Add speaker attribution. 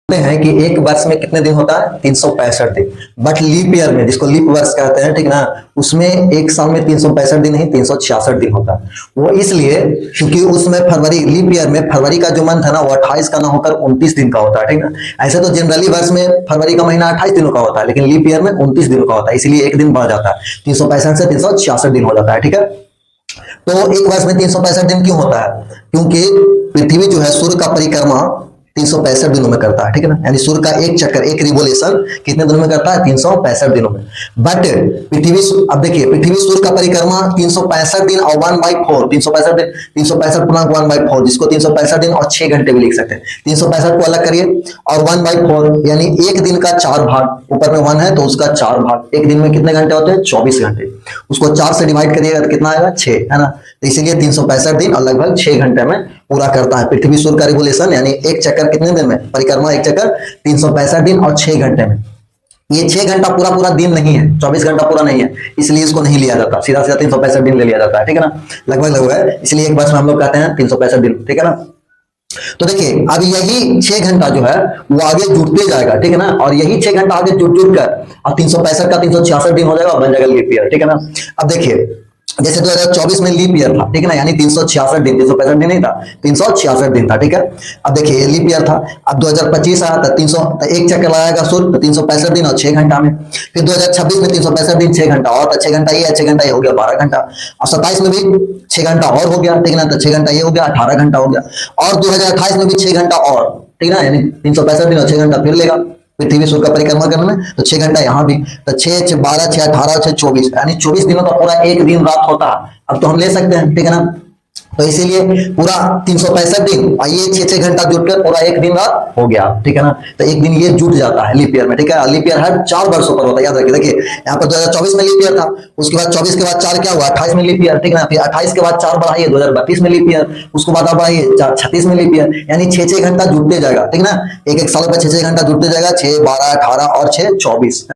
Speaker 1: हैं कि एक वर्ष में कितने दिन होता है 365 दिन। बट लीप ईयर में, जिसको लीप वर्ष कहते हैं, ठीक ना, उसमें एक साल में 365 दिन नहीं 366 दिन होता है। वो इसलिए क्योंकि उसमें फरवरी, लीप ईयर में फरवरी का जो मंथ है ना वो 28 का ना होकर 29 दिन का होता है, ठीक ना। ऐसे तो जनरली वर्ष में फरवरी का महीना 28 दिनों का होता है, लेकिन लीप ईयर में 29 दिनों का होता है, इसलिए एक दिन बढ़ जाता है, 365 से 366 दिन हो जाता है, ठीक है। तो एक वर्ष में 365 दिन क्यों होता है? क्योंकि पृथ्वी जो है सूर्य का परिक्रमा 365 दिनों में करता है, ठीक है ना। यानी सूर्य का एक चक्कर, एक रिवोल्यूशन कितने दिनों में करता है? 365 दिनों में। बट पृथ्वी, अब देखिए, पृथ्वी सूर्य का परिक्रमा 365 दिन और 1/4, 365 दिन, 365.1/4, जिसको 365 दिन और 6 घंटे भी लिख सकते हैं। 365 को अलग करिए और 1/4 यानी एक दिन का 4 भाग, ऊपर में 1 है तो उसका 4 भाग। एक दिन में कितने घंटे होते हैं? 24 घंटे। उसको 4 से डिवाइड करिएगा तो कितना आएगा? 6, है ना। तो इसीलिए 365 दिन और लगभग 6 घंटे में पूरा करता है पृथ्वी सूर्य का रिवोल्यूशन। यानी एक चक्कर कितने दिन में? परिक्रमा एक चक्कर 365 दिन और 6 घंटे में। ये 6 घंटा पूरा पूरा दिन नहीं है, 24 घंटा पूरा नहीं है, इसलिए इसको नहीं लिया जाता, सीधा सीधा 365 दिन ले लिया जाता है, ठीक है ना। लगभग लगभग है, इसलिए एक वर्ष में हम लोग कहते हैं 365 दिन, ठीक है ना। तो देखिए, अब यही 6 घंटा जो है वो आगे जुड़ते जाएगा, ठीक है ना। और यही 6 घंटा आगे जुड़ जुड़ कर और 365 का 366 दिन हो जाएगा और बन जाएगा लीप ईयर, ठीक है ना। अब देखिए, जैसे 2024 में लीप ईयर था, ठीक है ना, यानी 366 दिन, 365 दिन नहीं था, 366 दिन था, ठीक है। अब देखिए, लीप ईयर था। अब 2025 आया था, 300 एक चक्कर लगाएगा सूर्य तो 365 दिन और 6 घंटा में। फिर 2026 में 365 दिन 6 घंटा और, तो 6 घंटा ये है, 6 घंटा ये हो गया 12 घंटा। और 27 में भी 6 घंटा और हो गया, ठीक है ना, तो 6 घंटा ये हो गया 18 घंटा हो गया। और 2028 में भी 6 घंटा और, ठीक है ना, यानी 365 दिन और 6 घंटा फिर लेगा पृथ्वी सूर्य का परिक्रमा करने में, तो 6 घंटा यहाँ भी, तो 6 6 12 6 18 6 24, यानी 24 दिनों का पूरा एक दिन रात होता है। अब तो हम ले सकते हैं, ठीक है ना। तो इसीलिए पूरा 365 दिन और ये 6 घंटा जुटकर पूरा एक दिन रात हो गया, ठीक है ना। तो एक दिन ये जुट जाता है लीप ईयर में, ठीक है। लीप ईयर हर 4 वर्षों पर होता है, याद रखिए। देखिए, यहाँ पर 2024 में लीप ईयर था, उसके बाद 24 के बाद 4 क्या हुआ? 28 में लीप ईयर, ठीक है ना। फिर 28 के बाद 4 बढ़ाइए 2032 में लीप ईयर, उसको बाद बढ़ाइए 36 में लीप ईयर, यानी 6 घंटा जुटते जाएगा, ठीक है ना। एक एक साल पर 6 घंटा जुटते जाएगा, 6 12 18 और 6 24।